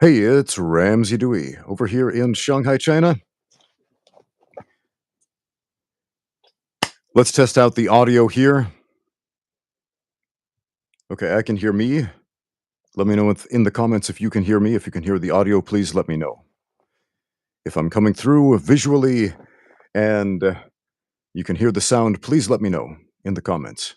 Hey, it's Ramsey Dewey over here in Shanghai, China. Let's test out the audio here. Okay, I can hear me. Let me know in the comments if you can hear me. If you can hear the audio, please let me know. If I'm coming through visually and you can hear the sound, please let me know in the comments.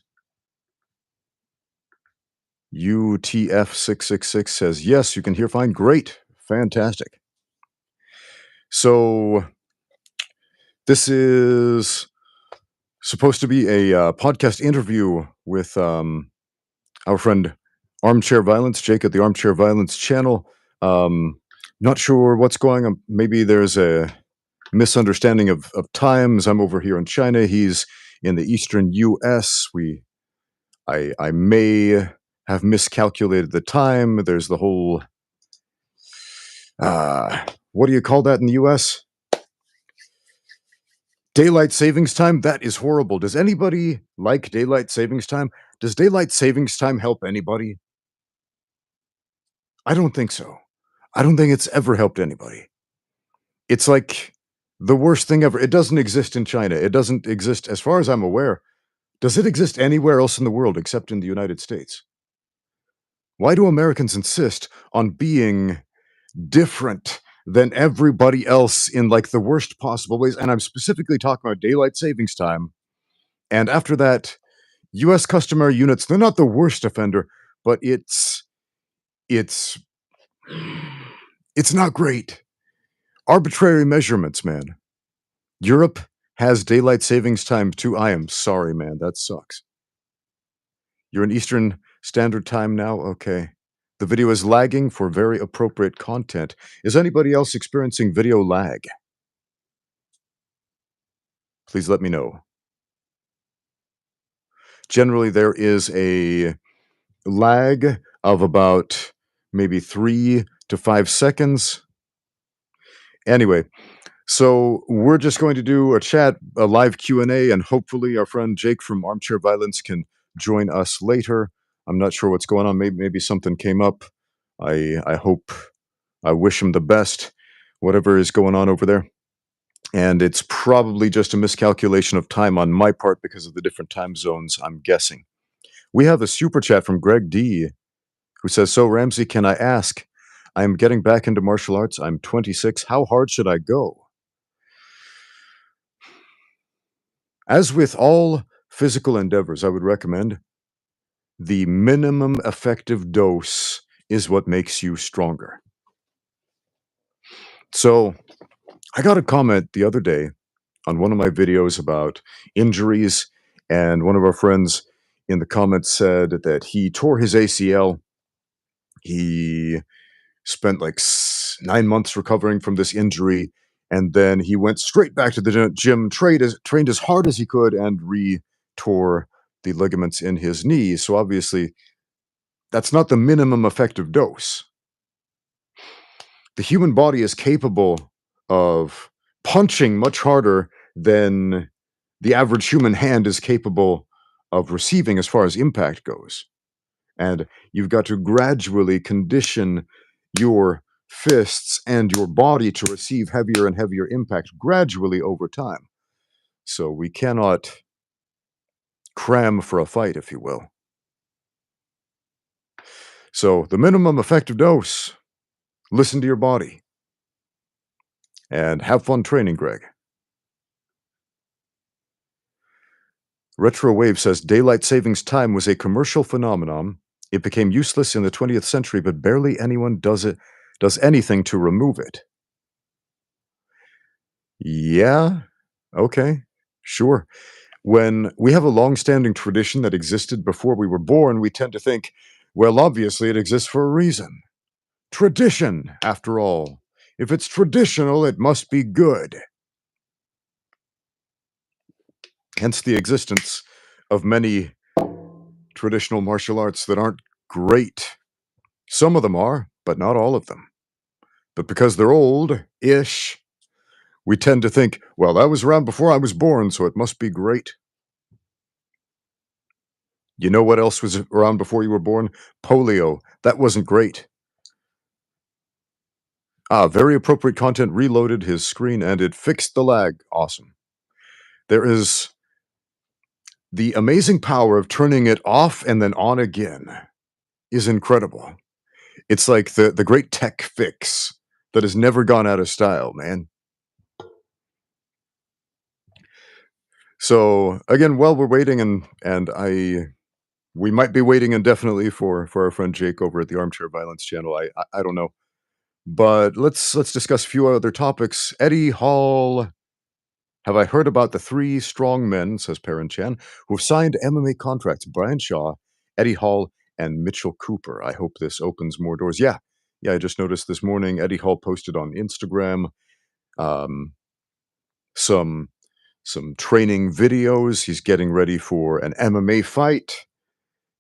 UTF666 says, yes, you can hear fine. Great. Fantastic. So this is supposed to be a podcast interview with our friend Armchair Violence, Jake at the Armchair Violence channel. Not sure what's going on. Maybe there's a misunderstanding of times. I'm over here in China. He's in the eastern US. I may have miscalculated the time. There's the whole what do you call that in the US? Daylight savings time? That is horrible. Does anybody like daylight savings time? Does daylight savings time help anybody? I don't think so. I don't think it's ever helped anybody. It's like the worst thing ever. It doesn't exist in China. It doesn't exist, as far as I'm aware. Does it exist anywhere else in the world except in the United States? Why do Americans insist on being different than everybody else in like the worst possible ways? And I'm specifically talking about daylight savings time. And after that, US customary units, they're not the worst offender, but it's it's not great. Arbitrary measurements, man. Europe has daylight savings time too. I am sorry, man. That sucks. You're in Eastern Standard Time now? Okay. The video is lagging for very appropriate content. Is anybody else experiencing video lag? Please let me know. Generally, there is a lag of about maybe 3 to 5 seconds. Anyway, so we're just going to do a live Q&A, and hopefully our friend Jake from Armchair Violence can join us later. I'm not sure what's going on. Maybe something came up. I hope, I wish him the best, whatever is going on over there. And it's probably just a miscalculation of time on my part because of the different time zones, I'm guessing. We have a super chat from Greg D, who says, so Ramsey, can I ask? I am getting back into martial arts. I'm 26. How hard should I go? As with all physical endeavors, I would recommend the minimum effective dose is what makes you stronger. So I got a comment the other day on one of my videos about injuries, and one of our friends in the comments said that he tore his ACL. He spent like 9 months recovering from this injury, and then he went straight back to the gym, trained as hard as he could, and re-tore the ligaments in his knee. So obviously, that's not the minimum effective dose. The human body is capable of punching much harder than the average human hand is capable of receiving as far as impact goes. And you've got to gradually condition your fists and your body to receive heavier and heavier impact gradually over time. So we cannot cram for a fight, if you will. So the minimum effective dose, listen to your body. And have fun training, Greg. Retro Wave says, daylight savings time was a commercial phenomenon. It became useless in the 20th century, but barely anyone does anything to remove it. Yeah, okay, sure. When we have a long-standing tradition that existed before we were born, we tend to think, well, obviously it exists for a reason. Tradition, after all. If it's traditional, it must be good. Hence the existence of many traditional martial arts that aren't great. Some of them are, but not all of them. But because they're old-ish, we tend to think, well, that was around before I was born, so it must be great. You know what else was around before you were born? Polio. That wasn't great. Very appropriate content reloaded his screen and it fixed the lag. Awesome. There is the amazing power of turning it off and then on again is incredible. It's like the great tech fix that has never gone out of style, man. So again, while we're waiting and we might be waiting indefinitely for our friend Jake over at the Armchair Violence channel. I don't know. But let's discuss a few other topics. Eddie Hall. Have I heard about the three strong men, says Perrin Chan, who've signed MMA contracts? Brian Shaw, Eddie Hall, and Mitchell Cooper. I hope this opens more doors. Yeah. Yeah, I just noticed this morning Eddie Hall posted on Instagram um, some training videos. He's getting ready for an MMA fight.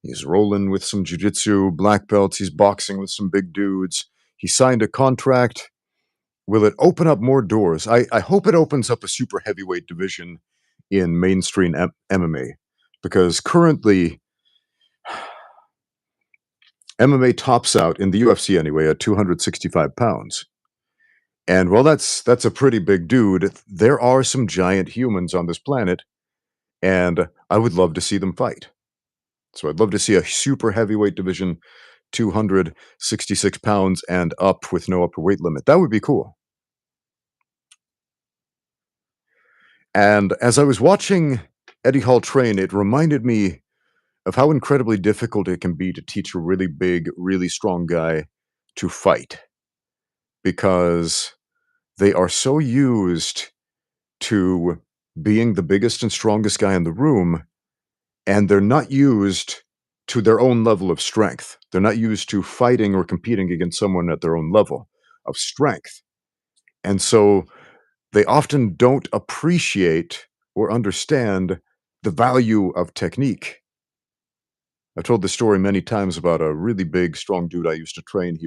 He's rolling with some jiu-jitsu black belts. He's boxing with some big dudes. He signed a contract. Will it open up more doors? I hope it opens up a super heavyweight division in mainstream MMA because currently MMA tops out in the UFC anyway at 265 pounds. And while that's a pretty big dude, there are some giant humans on this planet, and I would love to see them fight. So I'd love to see a super heavyweight division, 266 pounds and up with no upper weight limit. That would be cool. And as I was watching Eddie Hall train, it reminded me of how incredibly difficult it can be to teach a really big, really strong guy to fight because they are so used to being the biggest and strongest guy in the room, and they're not used to their own level of strength. They're not used to fighting or competing against someone at their own level of strength. And so they often don't appreciate or understand the value of technique. I've told this story many times about a really big, strong dude I used to train. He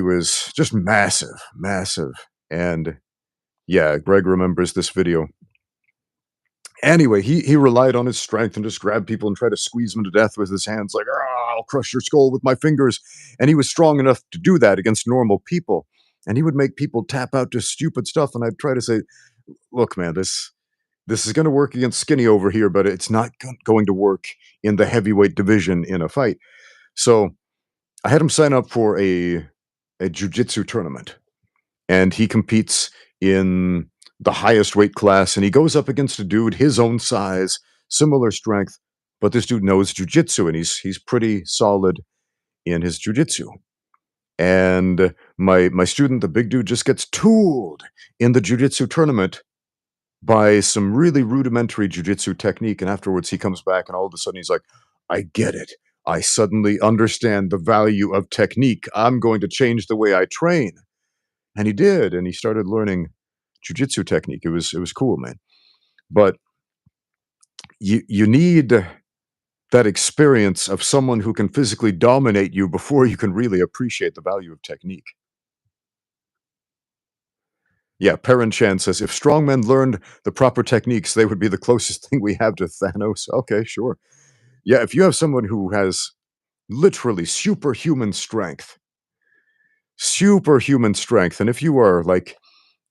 was just massive, massive. And yeah, Greg remembers this video. Anyway, he relied on his strength and just grabbed people and tried to squeeze them to death with his hands, like, "Ah, I'll crush your skull with my fingers." And he was strong enough to do that against normal people. And he would make people tap out to stupid stuff. And I'd try to say, look, man, this is going to work against Skinny over here, but it's not going to work in the heavyweight division in a fight. So I had him sign up for a jiu-jitsu tournament, and he competes in the highest weight class, and he goes up against a dude his own size, similar strength, but this dude knows jiu-jitsu, and he's pretty solid in his jiu-jitsu. And my student, the big dude, just gets tooled in the jiu-jitsu tournament by some really rudimentary jujitsu technique, and afterwards he comes back and all of a sudden he's like, "I get it. I suddenly understand the value of technique. I'm going to change the way I train." And he did, and he started learning jujitsu technique. It was cool, man. But you need that experience of someone who can physically dominate you before you can really appreciate the value of technique. Yeah, Perrin Chan says, "If strongmen learned the proper techniques, they would be the closest thing we have to Thanos." Okay, sure. Yeah, if you have someone who has literally superhuman strength, and if you are like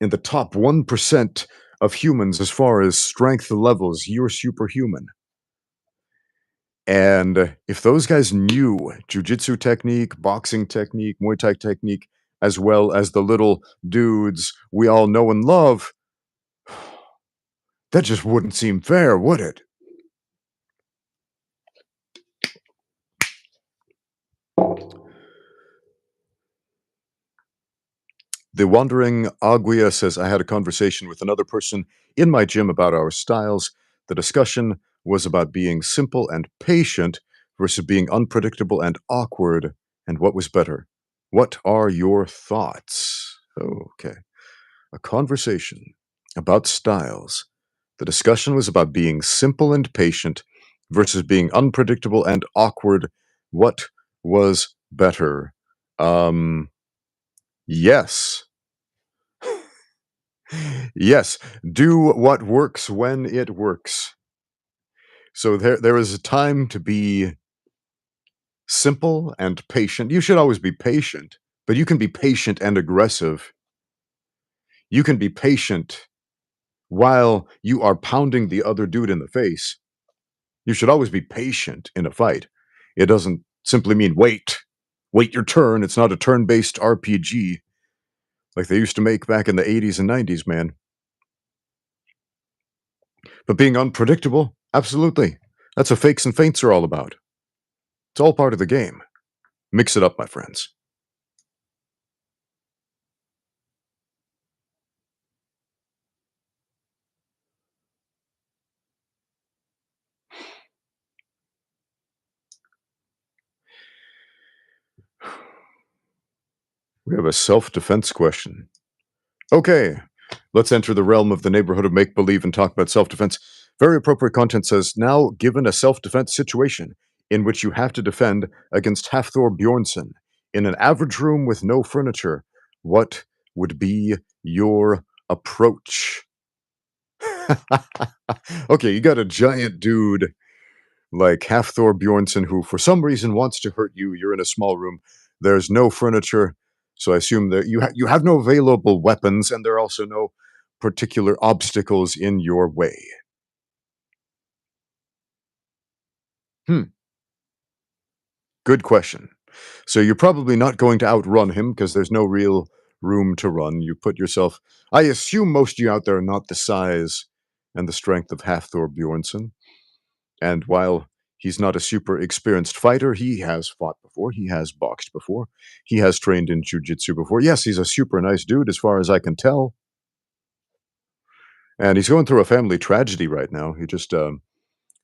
in the top 1% of humans as far as strength levels, you're superhuman. And if those guys knew jujitsu technique, boxing technique, Muay Thai technique, as well as the little dudes we all know and love, that just wouldn't seem fair, would it? The Wandering Aguia says, "I had a conversation with another person in my gym about our styles. The discussion was about being simple and patient versus being unpredictable and awkward, and what was better. What are your thoughts?" Oh, okay. A conversation about styles. The discussion was about being simple and patient versus being unpredictable and awkward. What was better? Yes. Yes, do what works when it works. So there is a time to be simple and patient. You should always be patient, but you can be patient and aggressive. You can be patient while you are pounding the other dude in the face. You should always be patient in a fight. It doesn't simply mean wait your turn. It's not a turn-based RPG like they used to make back in the 80s and 90s, man. But being unpredictable, absolutely. That's what fakes and feints are all about. It's all part of the game. Mix it up, my friends. We have a self-defense question. Okay, let's enter the realm of the neighborhood of make-believe and talk about self-defense. Very appropriate content says, now given a self-defense situation in which you have to defend against Hafthor Bjornsson in an average room with no furniture, what would be your approach? Okay, you got a giant dude like Hafthor Bjornsson who for some reason wants to hurt you. You're in a small room. There's no furniture, so I assume that you have no available weapons, and there are also no particular obstacles in your way. Hmm, good question. So you're probably not going to outrun him because there's no real room to run. You put yourself. I assume most of you out there are not the size and the strength of Hafthor Bjornsson. And while he's not a super experienced fighter, he has fought before, he has boxed before, he has trained in jujitsu before. Yes, he's a super nice dude as far as I can tell. And he's going through a family tragedy right now. He just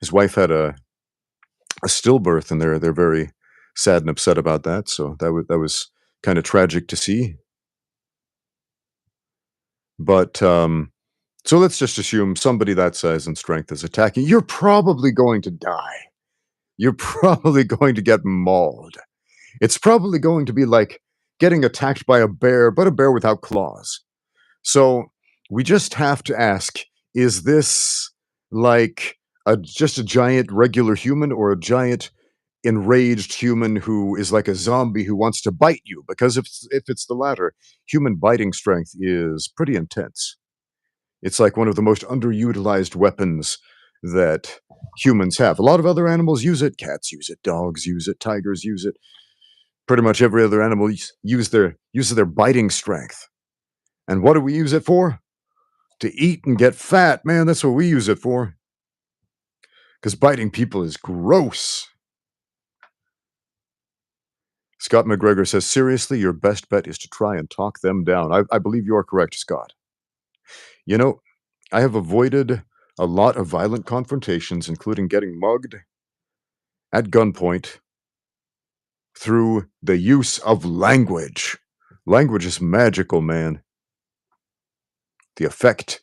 his wife had a stillbirth, and they're very sad and upset about that. So that was kind of tragic to see. But so let's just assume somebody that size and strength is attacking. You're probably going to die. You're probably going to get mauled. It's probably going to be like getting attacked by a bear, but a bear without claws. So we just have to ask, is this like just a giant regular human or a giant enraged human who is like a zombie who wants to bite you? Because if it's the latter, human biting strength is pretty intense. It's like one of the most underutilized weapons that humans have. A lot of other animals use it. Cats use it, dogs use it, tigers use it. Pretty much every other animal uses their biting strength. And what do we use it for? To eat and get fat, man. That's what we use it for. Because biting people is gross. Scott McGregor says, seriously, your best bet is to try and talk them down. I believe you are correct, Scott. You know, I have avoided a lot of violent confrontations, including getting mugged at gunpoint through the use of language. Language is magical, man. The effect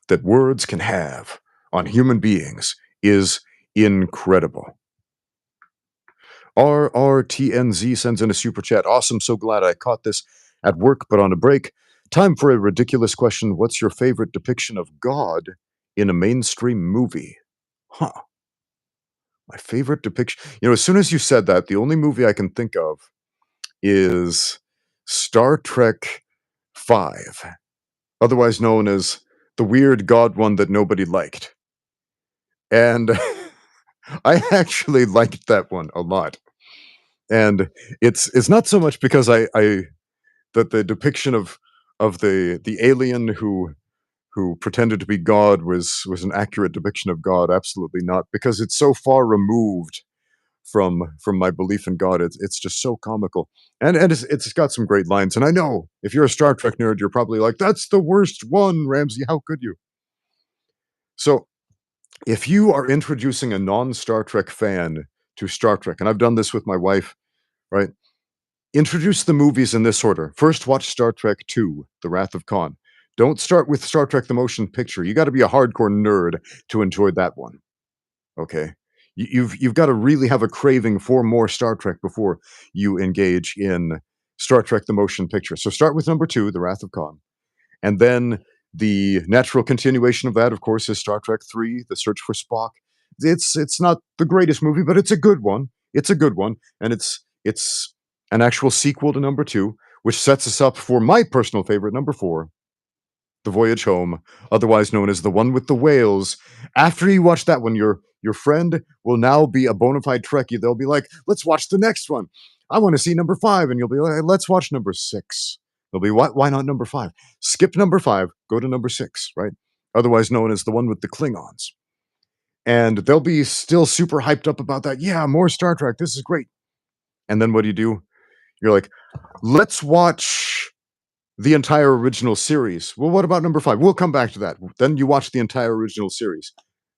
that words can have on human beings is incredible. RRTNZ sends in a super chat. Awesome, so glad I caught this at work, but on a break. Time for a ridiculous question. What's your favorite depiction of God in a mainstream movie? Huh. My favorite depiction. As soon as you said that, the only movie I can think of is Star Trek 5, otherwise known as the weird God one that nobody liked. And I actually liked that one a lot. And it's not so much because I that the depiction of the alien who pretended to be God was an accurate depiction of God. Absolutely not, because it's so far removed from my belief in God. It's just so comical, and it's got some great lines. And I know if you're a Star Trek nerd, you're probably like, "That's the worst one, Ramsey. How could you?" So if you are introducing a non-Star Trek fan to Star Trek, and I've done this with my wife, right? Introduce the movies in this order. First, watch Star Trek II, The Wrath of Khan. Don't start with Star Trek the Motion Picture. You got to be a hardcore nerd to enjoy that one. Okay? You've got to really have a craving for more Star Trek before you engage in Star Trek the Motion Picture. So start with number 2, The Wrath of Khan. And then the natural continuation of that, of course, is Star Trek 3, The Search for Spock. It's not the greatest movie, but it's a good one. It's a good one, and it's an actual sequel to number 2. which sets us up for my personal favorite, number 4, The Voyage Home, otherwise known as the one with the whales. After you watch that one, your friend will now be a bona fide Trekkie. They'll be like, let's watch the next one. I want to see number 5. And you'll be like, let's watch number 6. They'll be, why not number 5? Skip number 5, go to number 6, right? Otherwise known as the one with the Klingons. And they'll be still super hyped up about that. Yeah, more Star Trek. This is great. And then what do? You're like, let's watch the entire original series. Well, what about number 5? We'll come back to that. Then you watch the entire original series.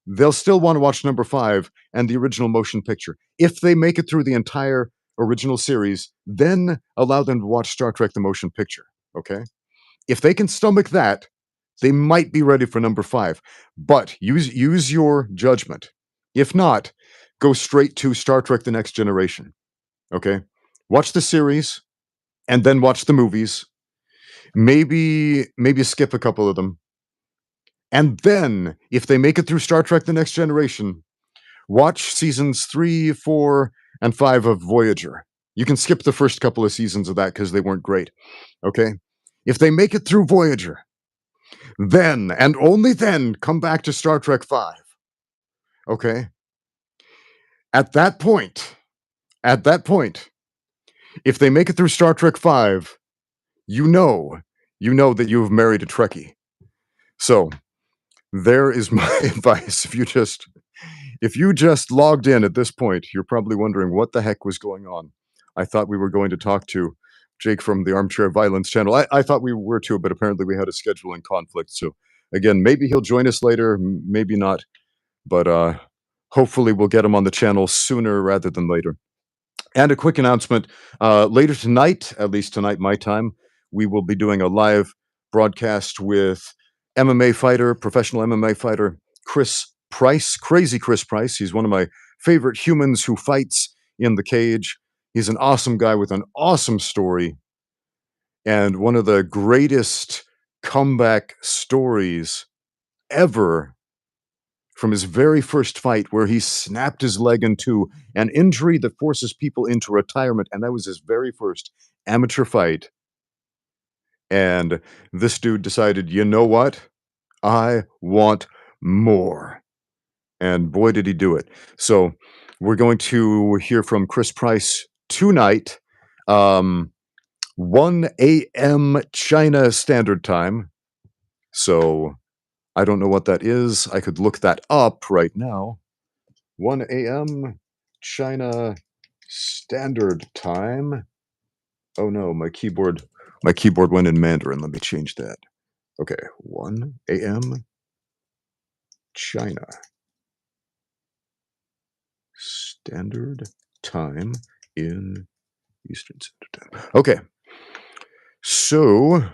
They'll still want to watch number 5 and the original motion picture. If they make it through the entire original series, then allow them to watch Star Trek the motion picture. Okay? If they can stomach that, they might be ready for number 5. But use your judgment. If not, go straight to Star Trek The Next Generation. Okay? Watch the series and then watch the movies. Maybe skip a couple of them. And then, if they make it through Star Trek The Next Generation, watch seasons 3, 4, and 5 of Voyager. You can skip the first couple of seasons of that because they weren't great. Okay? If they make it through Voyager, then, and only then, come back to Star Trek 5. Okay? At that point, if they make it through Star Trek 5, you know that you have married a Trekkie. So, there is my advice. If you just logged in at this point, you're probably wondering what the heck was going on. I thought we were going to talk to Jake from the Armchair Violence channel. I thought we were too, but apparently we had a scheduling conflict. So again, maybe he'll join us later, maybe not. But hopefully we'll get him on the channel sooner rather than later. And a quick announcement, later tonight, at least tonight my time, we will be doing a live broadcast with professional MMA fighter, Chris Price, Crazy Chris Price. He's one of my favorite humans who fights in the cage. He's an awesome guy with an awesome story and one of the greatest comeback stories ever from his very first fight where he snapped his leg in two, an injury that forces people into retirement. And that was his very first amateur fight. And this dude decided, you know what? I want more. And boy, did he do it. So we're going to hear from Chris Price tonight, 1 a.m. China Standard Time. So I don't know what that is. I could look that up right now. 1 a.m. China Standard Time. Oh no, my keyboard went in Mandarin. Let me change that. Okay, 1 a.m. China Standard Time in Eastern Standard Time. Okay. So,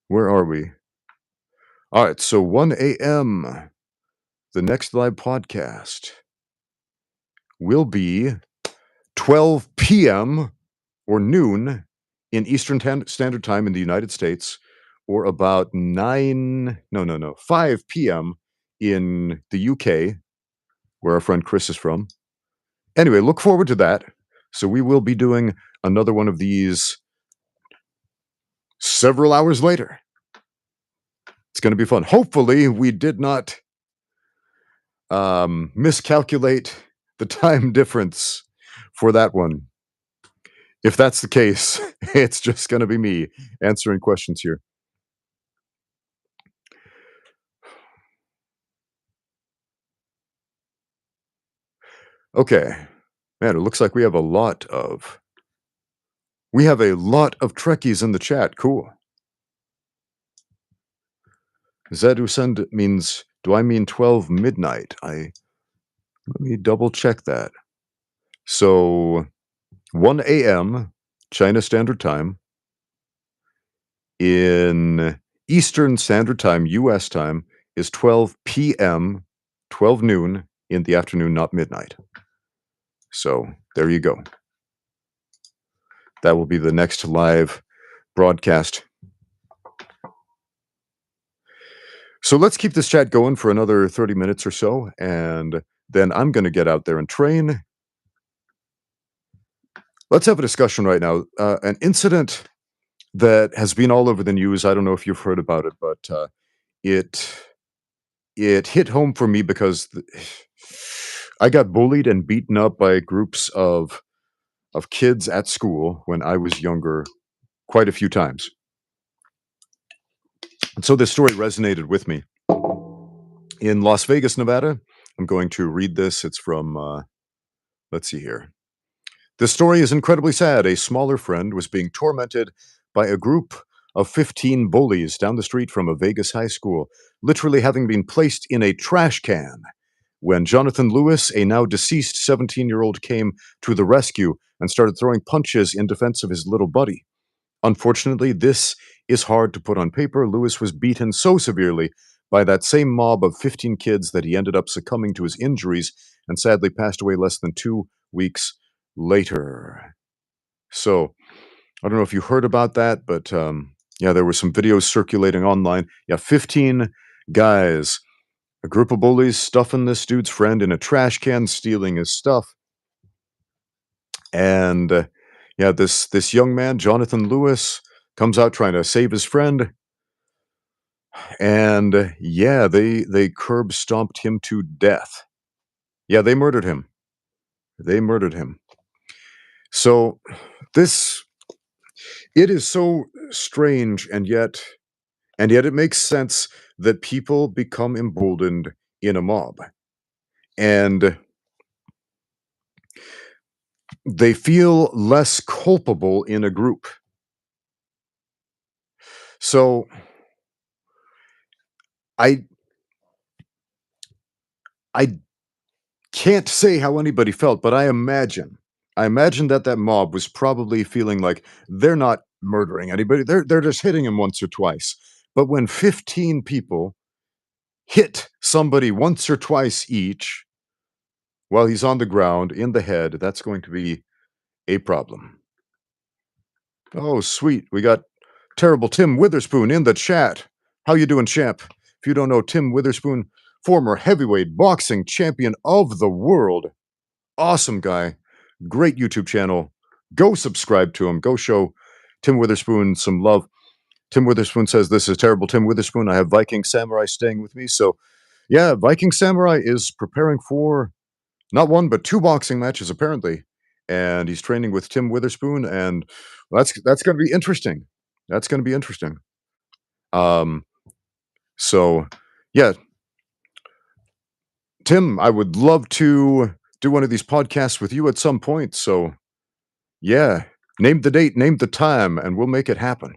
where are we? All right, so 1 a.m. The next live podcast will be 12 p.m. or noon in Eastern Standard Time in the United States, or about 5 p.m. in the UK, where our friend Chris is from. Anyway, look forward to that. So we will be doing another one of these several hours later. It's going to be fun. Hopefully, we did not miscalculate the time difference for that one. If that's the case, it's just going to be me answering questions here. Okay. Man, it looks like we have a lot of Trekkies in the chat. Cool. Zedusend means, do I mean 12 midnight? Let me double check that. So 1 a.m. China Standard Time in Eastern Standard Time, US time, is 12 p.m., 12 noon in the afternoon, not midnight. So there you go. That will be the next live broadcast. So let's keep this chat going for another 30 minutes or so, and then I'm going to get out there and train. Let's have a discussion right now. An incident that has been all over the news. I don't know if you've heard about it, but it it hit home for me because I got bullied and beaten up by groups of kids at school when I was younger quite a few times. And so this story resonated with me. In Las Vegas, Nevada, I'm going to read this. It's from, let's see here. This story is incredibly sad. A smaller friend was being tormented by a group of 15 bullies down the street from a Vegas high school, literally having been placed in a trash can when Jonathan Lewis, a now deceased 17-year-old, came to the rescue and started throwing punches in defense of his little buddy. Unfortunately, this is hard to put on paper. Lewis was beaten so severely by that same mob of 15 kids that he ended up succumbing to his injuries and sadly passed away less than 2 weeks later. So, I don't know if you heard about that, but yeah, there were some videos circulating online. Yeah, 15 guys, a group of bullies stuffing this dude's friend in a trash can, stealing his stuff. And yeah, this young man, Jonathan Lewis, comes out trying to save his friend. And yeah, they curb stomped him to death. Yeah, they murdered him. They murdered him. So this it is so strange, and yet it makes sense that people become emboldened in a mob. And they feel less culpable in a group. So I I can't say how anybody felt, but I imagine that that mob was probably feeling like they're not murdering anybody. They're just hitting him once or twice. But when 15 people hit somebody once or twice each while he's on the ground in the head, that's going to be a problem. Oh, sweet. We got terrible Tim Witherspoon in the chat. How you doing, champ? If you don't know Tim Witherspoon, former heavyweight boxing champion of the world. Awesome guy. Great YouTube channel. Go subscribe to him. Go show Tim Witherspoon some love. Tim Witherspoon says, "This is terrible Tim Witherspoon. I have Viking Samurai staying with me." So, yeah, Viking Samurai is preparing for not one, but two boxing matches, apparently. And he's training with Tim Witherspoon. And that's going to be interesting. That's going to be interesting. Um, so, yeah, Tim, I would love to do one of these podcasts with you at some point. So, yeah, name the date, name the time, and we'll make it happen.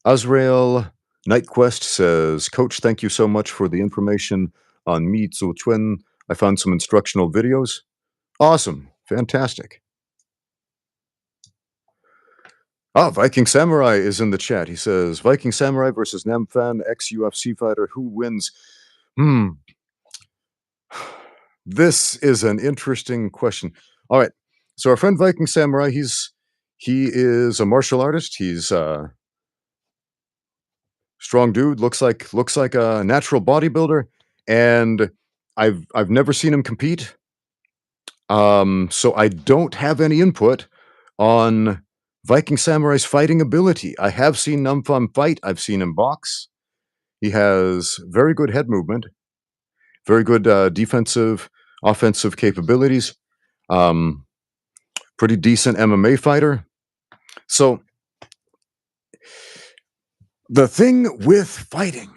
Azrael Nightquest says, "Coach, thank you so much for the information on Mi Tzu Chuen. I found some instructional videos. Awesome. Fantastic." Ah, Viking Samurai is in the chat. He says, "Viking Samurai versus Namfan, ex-UFC fighter. Who wins?" Hmm. This is an interesting question. All right. So our friend Viking Samurai, he is a martial artist. He's strong dude, looks like a natural bodybuilder, and I've never seen him compete. So I don't have any input on Viking Samurai's fighting ability. I have seen Namfam fight. I've seen him box. He has very good head movement, very good defensive, offensive capabilities. Um, Pretty decent MMA fighter. So the thing with fighting,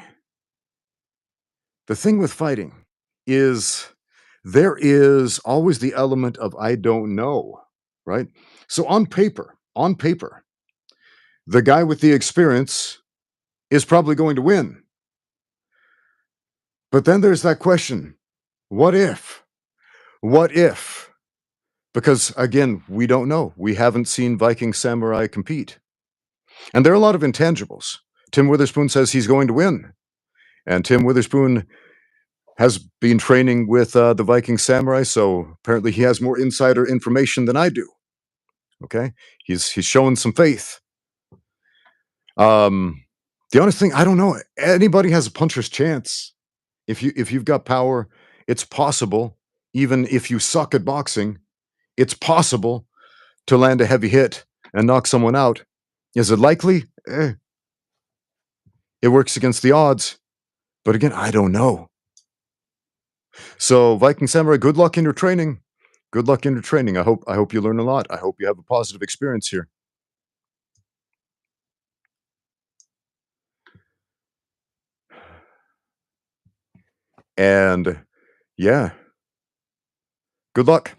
the thing with fighting is there is always the element of I don't know, right? So on paper, the guy with the experience is probably going to win. But then there's that question, what if? What if? Because again, we don't know. We haven't seen Viking Samurai compete. And there are a lot of intangibles. Tim Witherspoon says he's going to win. And Tim Witherspoon has been training with the Viking Samurai, so apparently he has more insider information than I do. Okay, he's showing some faith. Um, The honest thing, I don't know. Anybody has a puncher's chance. If you've got power, it's possible. Even if you suck at boxing, it's possible to land a heavy hit and knock someone out. Is it likely? It works against the odds. But again, I don't know. So, Viking Samurai, good luck in your training. Good luck in your training. I hope you learn a lot. I hope you have a positive experience here. And yeah, good luck.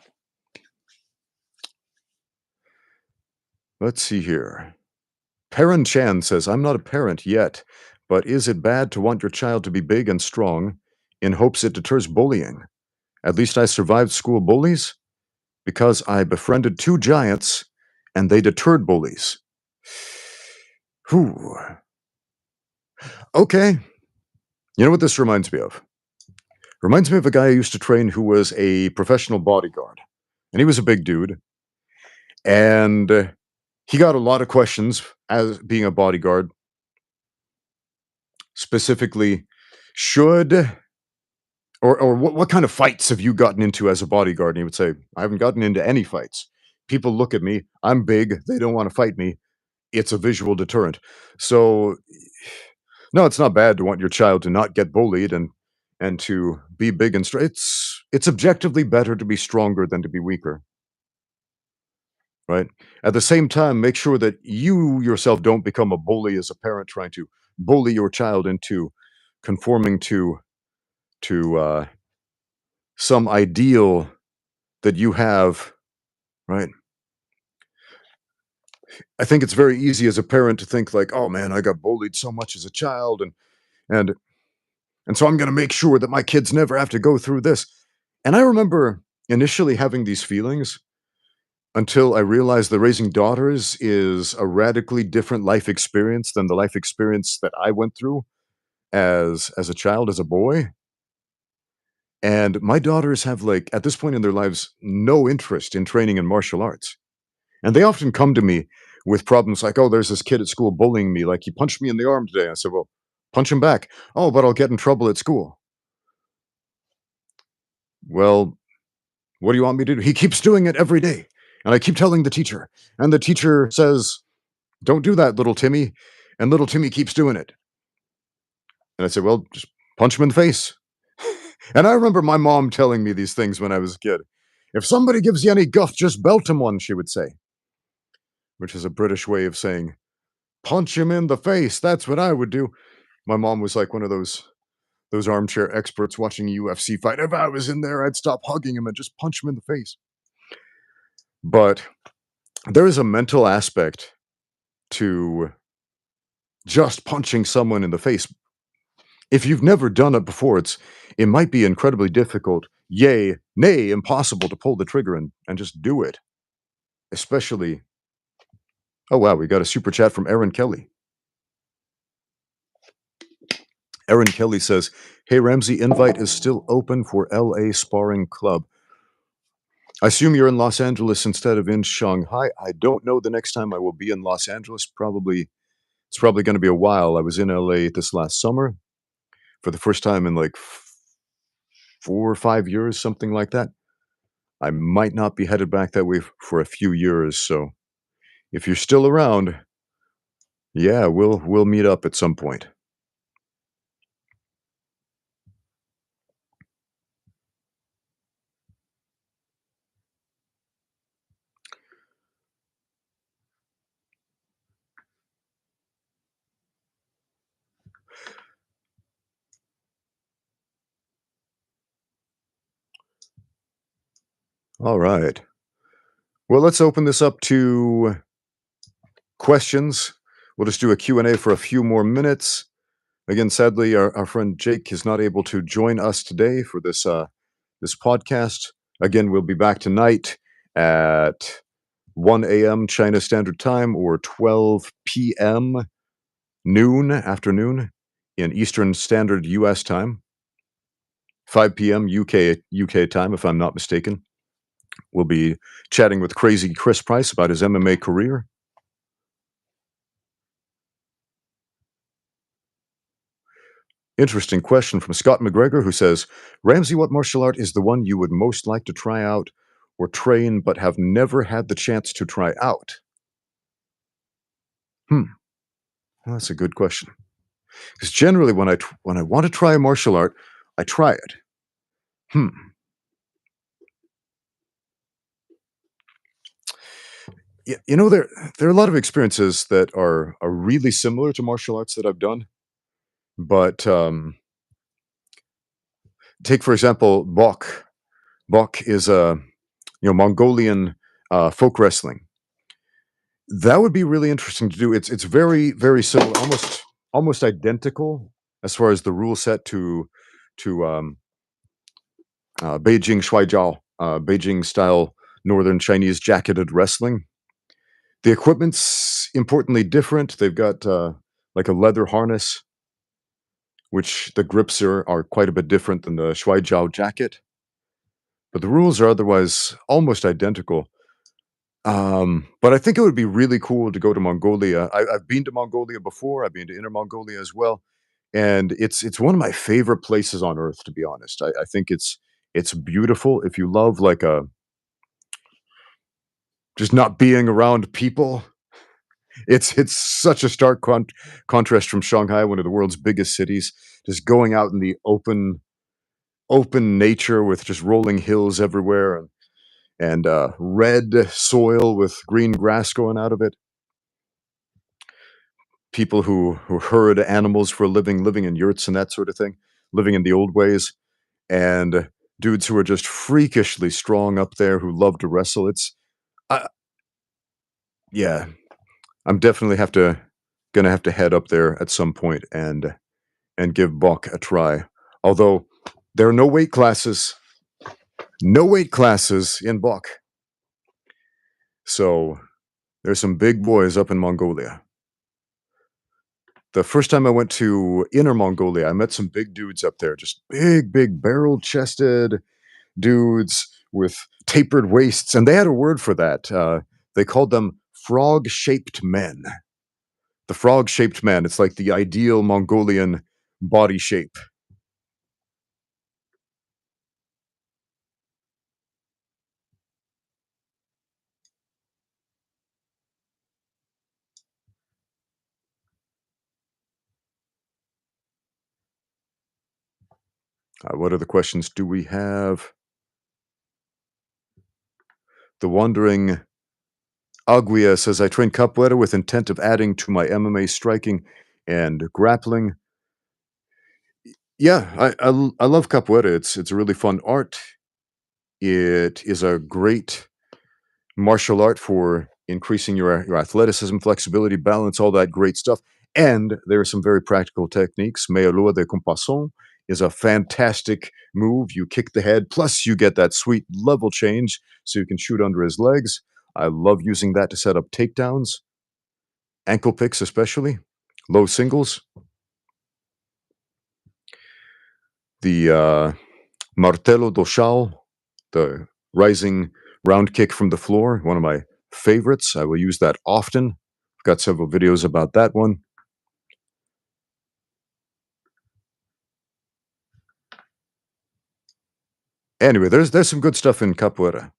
Let's see here. Perrin Chan says, I'm not a parent yet, but is it bad to want your child to be big and strong in hopes it deters bullying? At least I survived school bullies because I befriended two giants and they deterred bullies. Whew. Okay. You know what this reminds me of? Reminds me of a guy I used to train who was a professional bodyguard. And he was a big dude. And he got a lot of questions as being a bodyguard. Specifically, should or what kind of fights have you gotten into as a bodyguard? And he would say, I haven't gotten into any fights. People look at me. I'm big. They don't want to fight me. It's a visual deterrent. So no, it's not bad to want your child to not get bullied and to be big and strong. It's objectively better to be stronger than to be weaker, right? At the same time, make sure that you yourself don't become a bully as a parent trying to bully your child into conforming to some ideal that you have, right? I think it's very easy as a parent to think like, "Oh man, I got bullied so much as a child, and and so I'm going to make sure that my kids never have to go through this." And I remember initially having these feelings until I realized that raising daughters is a radically different life experience than the life experience that I went through as a child, as a boy. And my daughters have like at this point in their lives no interest in training in martial arts. And they often come to me with problems like, "Oh, there's this kid at school bullying me. Like, he punched me in the arm today." I said, "Well, punch him back." "Oh, but I'll get in trouble at school." "Well, what do you want me to do?" "He keeps doing it every day. And I keep telling the teacher. And the teacher says, 'Don't do that, little Timmy.' And little Timmy keeps doing it." And I said, "Well, just punch him in the face." And I remember my mom telling me these things when I was a kid. "If somebody gives you any guff, just belt him one," she would say, which is a British way of saying, "Punch him in the face." That's what I would do. My mom was like one of those armchair experts watching a UFC fight. If I was in there, I'd stop hugging him and just punch him in the face. But there is a mental aspect to just punching someone in the face. If you've never done it before, it might be incredibly difficult, yea, nay, impossible to pull the trigger and just do it. Especially, oh wow, we got a super chat from Aaron Kelly. Aaron Kelly says, "Hey Ramsey, invite is still open for LA Sparring Club. I assume you're in Los Angeles instead of in Shanghai. I don't know the next time I will be in Los Angeles. It's probably going to be a while. I was in LA this last summer for the first time in like 4 or 5 years, something like that. I might not be headed back that way for a few years. So if you're still around, yeah, we'll meet up at some point." All right. Well, let's open this up to questions. We'll just do a Q&A for a few more minutes. Again, sadly, our friend Jake is not able to join us today for this podcast. Again, we'll be back tonight at 1 a.m. China Standard Time or 12 p.m. afternoon in Eastern Standard U.S. time, 5 p.m. UK time, if I'm not mistaken. We'll be chatting with Crazy Chris Price about his MMA career. Interesting question from Scott McGregor, who says, Ramsey, what martial art is the one you would most like to try out or train but have never had the chance to try out? Hmm. Well, that's a good question. Because generally, when I want to try a martial art, I try it. Hmm. You know, there are a lot of experiences that are really similar to martial arts that I've done, but take for example Bok. Bok is a Mongolian folk wrestling. That would be really interesting to do. It's very similar, almost identical as far as the rule set to Beijing Shuaijiao, Beijing style Northern Chinese jacketed wrestling. The equipment's importantly different. They've got like a leather harness, which the grips are quite a bit different than the Shuaijiao jacket, but the rules are otherwise almost identical. But I think it would be really cool to go to Mongolia. I've been to Mongolia before. I've been to Inner Mongolia as well, and it's one of my favorite places on earth. To be honest, I think it's beautiful. If you love like a just not being around people, it's such a stark contrast from Shanghai, one of the world's biggest cities. Just going out in the open nature with just rolling hills everywhere and red soil with green grass growing out of it. People who herd animals for a living, living in yurts and that sort of thing, living in the old ways, and dudes who are just freakishly strong up there who love to wrestle. I, yeah, I'm definitely have to gonna have to head up there at some point and give Bok a try. Although there are no weight classes in Bok, so there's some big boys up in Mongolia. The first time I went to Inner Mongolia, I met some big dudes up there, just big barrel-chested dudes with tapered waists, and they had a word for that. They called them frog-shaped men. The frog-shaped man, it's like the ideal Mongolian body shape. What other questions do we have? The Wandering Aguia says, I train capoeira with intent of adding to my MMA striking and grappling. Yeah, I love capoeira. It's a really fun art. It is a great martial art for increasing your athleticism, flexibility, balance, all that great stuff. And there are some very practical techniques. Meia lua de compasson is a fantastic move. You kick the head, plus you get that sweet level change so you can shoot under his legs. I love using that to set up takedowns, ankle picks especially, low singles. The martelo do chão, the rising round kick from the floor, one of my favorites. I will use that often. I've got several videos about that one. Anyway, there's some good stuff in capoeira.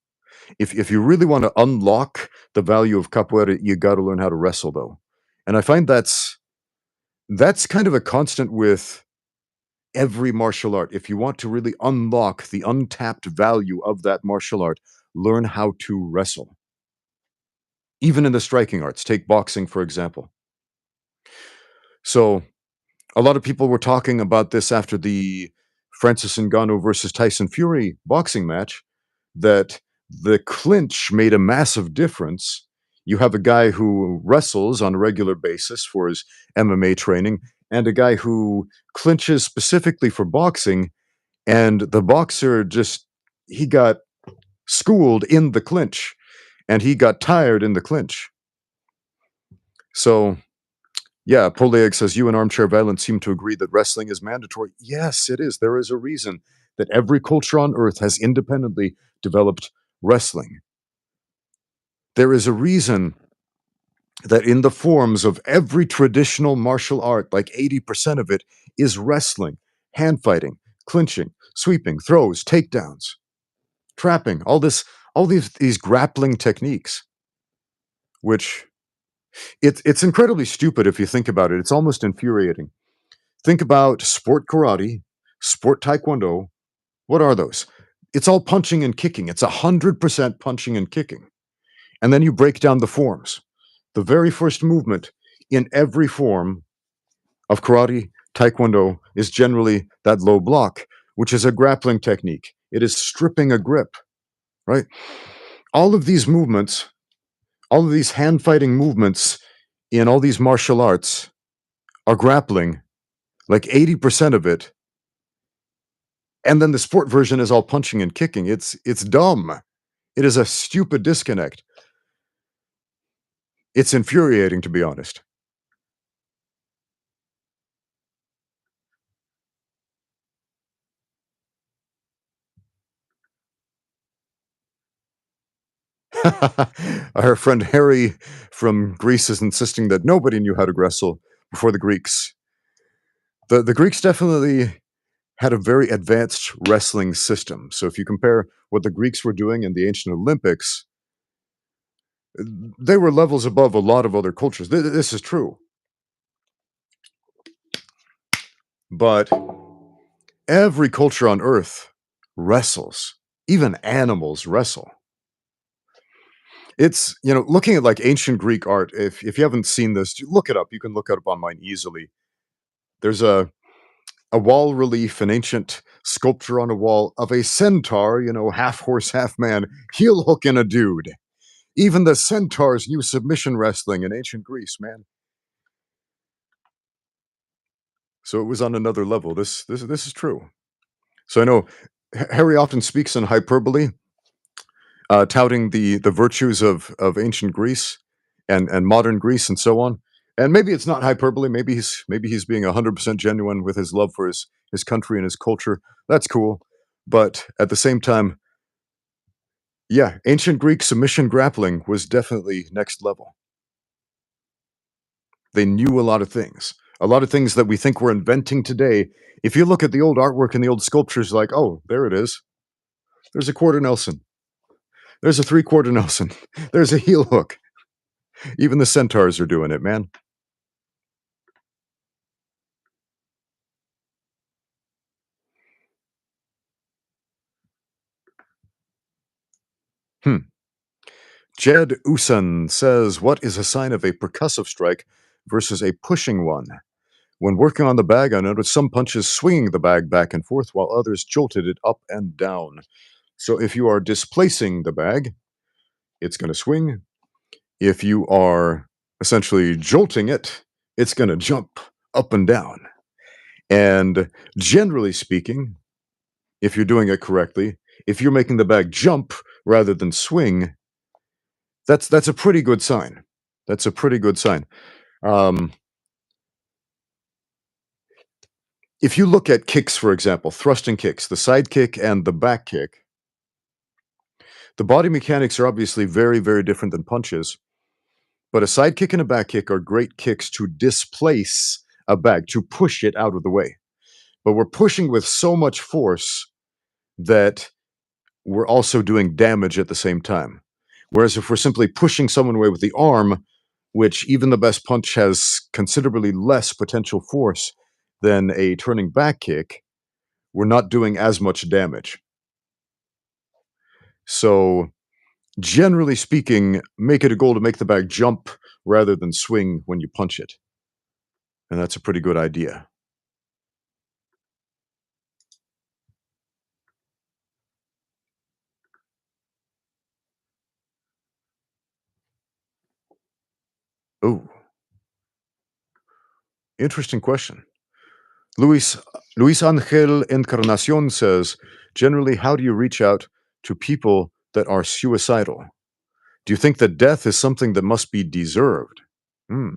If you really want to unlock the value of capoeira, you got to learn how to wrestle though. And I find that's kind of a constant with every martial art. If you want to really unlock the untapped value of that martial art, learn how to wrestle. Even in the striking arts, take boxing for example. So a lot of people were talking about this after the Francis Ngannou versus Tyson Fury boxing match, that the clinch made a massive difference. You have a guy who wrestles on a regular basis for his MMA training, and a guy who clinches specifically for boxing, and the boxer just he got schooled in the clinch, and he got tired in the clinch. So yeah, Poleag says, you and Armchair Violence seem to agree that wrestling is mandatory. Yes, it is. There is a reason that every culture on earth has independently developed wrestling. There is a reason that in the forms of every traditional martial art, like 80% of it is wrestling, hand fighting, clinching, sweeping, throws, takedowns, trapping, all these grappling techniques, which it's incredibly stupid if you think about it. It's almost infuriating. Think about sport karate, sport taekwondo. What are those? It's all punching and kicking. It's 100% punching and kicking. And then you break down the forms. The very first movement in every form of karate, taekwondo is generally that low block, which is a grappling technique. It is stripping a grip, right? All of these movements, all of these hand fighting movements in all these martial arts are grappling, like 80% of it. And then the sport version is all punching and kicking. It's dumb. It is a stupid disconnect. It's infuriating, to be honest. Our friend Harry from Greece is insisting that nobody knew how to wrestle before the Greeks. The Greeks definitely had a very advanced wrestling system. So if you compare what the Greeks were doing in the ancient Olympics, they were levels above a lot of other cultures. This is true. But every culture on earth wrestles. Even animals wrestle. It's, looking at like ancient Greek art, if you haven't seen this, look it up. You can look it up online easily. There's a wall relief, an ancient sculpture on a wall of a centaur, half horse, half man, heel hooking a dude. Even the centaurs knew submission wrestling in ancient Greece, man. So it was on another level. This is true. So I know Harry often speaks in hyperbole, touting the virtues of ancient Greece and modern Greece and so on. And maybe it's not hyperbole. Maybe he's being 100% genuine with his love for his country and his culture. That's cool. But at the same time, yeah, ancient Greek submission grappling was definitely next level. They knew a lot of things that we think we're inventing today. If you look at the old artwork and the old sculptures, like, oh, there it is. There's a quarter Nelson. There's a three-quarter Nelson. There's a heel hook. Even the centaurs are doing it, man. Hmm. Jed Usan says, what is a sign of a percussive strike versus a pushing one? When working on the bag, I noticed some punches swinging the bag back and forth while others jolted it up and down. So if you are displacing the bag, it's going to swing. If you are essentially jolting it, it's going to jump up and down. And generally speaking, if you're doing it correctly, if you're making the bag jump rather than swing, that's a pretty good sign. That's a pretty good sign. Um, if you look at kicks, for example, thrusting kicks, the side kick and the back kick, the body mechanics are obviously very, very different than punches. But a side kick and a back kick are great kicks to displace a bag, to push it out of the way. But we're pushing with so much force that we're also doing damage at the same time. Whereas if we're simply pushing someone away with the arm, which even the best punch has considerably less potential force than a turning back kick, we're not doing as much damage. So, generally speaking, make it a goal to make the bag jump rather than swing when you punch it. And that's a pretty good idea. Oh, interesting question. Luis Luis Angel Encarnacion says, generally, how do you reach out to people that are suicidal? Do you think that death is something that must be deserved? Hmm.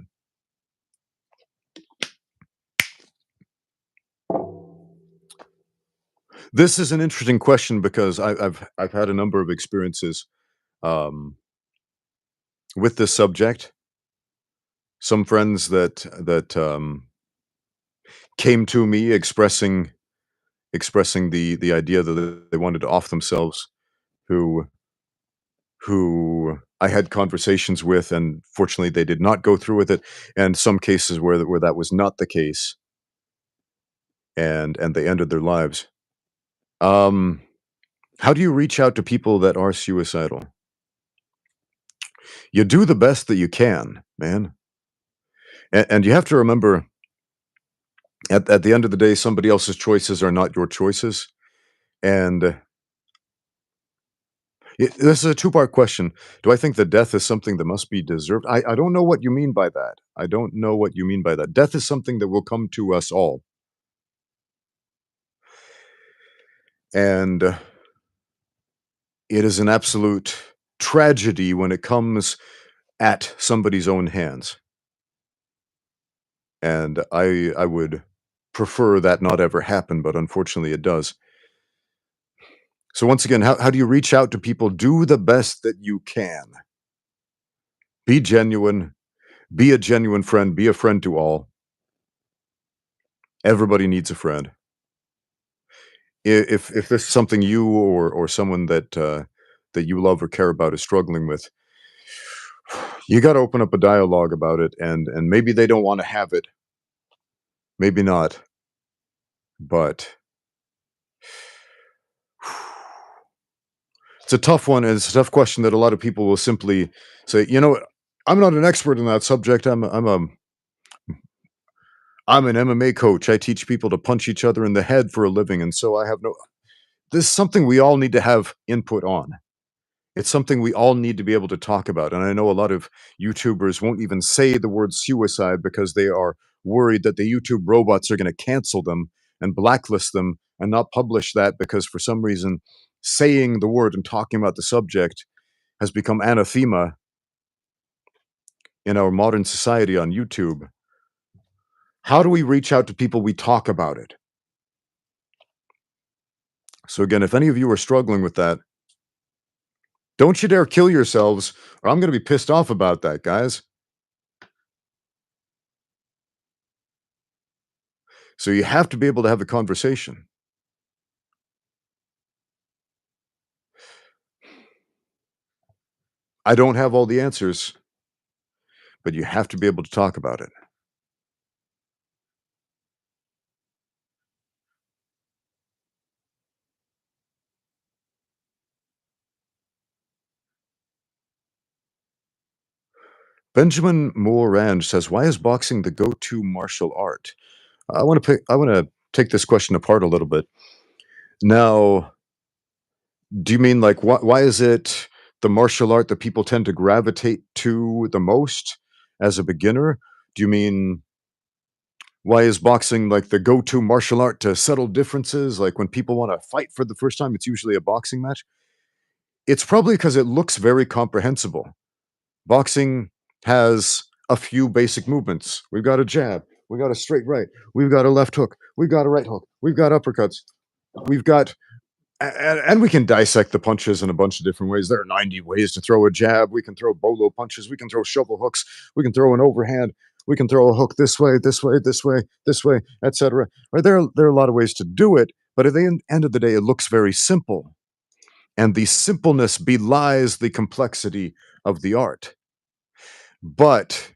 This is an interesting question because I've had a number of experiences um, with this subject, some friends that came to me expressing the idea that they wanted to off themselves, who who I had conversations with, and fortunately, they did not go through with it, and some cases where that was not the case, and they ended their lives. Um, how do you reach out to people that are suicidal? You do the best that you can, man, and you have to remember, at the end of the day, somebody else's choices are not your choices, and this is a two-part question. Do I think that death is something that must be deserved? I don't know what you mean by that. I don't know what you mean by that. Death is something that will come to us all, and it is an absolute tragedy when it comes at somebody's own hands, and I would prefer that not ever happen, but unfortunately it does. So once again, how do you reach out to people? Do the best that you can. Be genuine, be a genuine friend, be a friend to all. Everybody needs a friend. If this is something you or someone that you love or care about is struggling with, you gotta open up a dialogue about it, and maybe they don't wanna have it, maybe not, but it's a tough one, and it's a tough question that a lot of people will simply say, "You know what? I'm not an expert in that subject. I'm an MMA coach. I teach people to punch each other in the head for a living, and so I have no." This is something we all need to have input on. It's something we all need to be able to talk about, and I know a lot of YouTubers won't even say the word suicide because they are worried that the YouTube robots are gonna cancel them and blacklist them and not publish that because for some reason, saying the word and talking about the subject has become anathema in our modern society on YouTube. How do we reach out to people? We talk about it. So again, if any of you are struggling with that, don't you dare kill yourselves, or I'm gonna be pissed off about that, guys. So you have to be able to have a conversation. I don't have all the answers, but you have to be able to talk about it. Benjamin Morand says, "Why is boxing the go-to martial art?" I wanna take this question apart a little bit. Now, do you mean like why is it the martial art that people tend to gravitate to the most as a beginner? Do you mean why is boxing like the go-to martial art to settle differences? Like when people want to fight for the first time, it's usually a boxing match. It's probably because it looks very comprehensible. Boxing has a few basic movements. We've got a jab, we got a straight right, we've got a left hook, we've got a right hook, we've got uppercuts, we've got and we can dissect the punches in a bunch of different ways. There are 90 ways to throw a jab. We can throw bolo punches. We can throw shovel hooks. We can throw an overhand. We can throw a hook this way, this way, this way, this way, etc. Right there are a lot of ways to do it, but at the end of the day, it looks very simple, and the simpleness belies the complexity of the art. But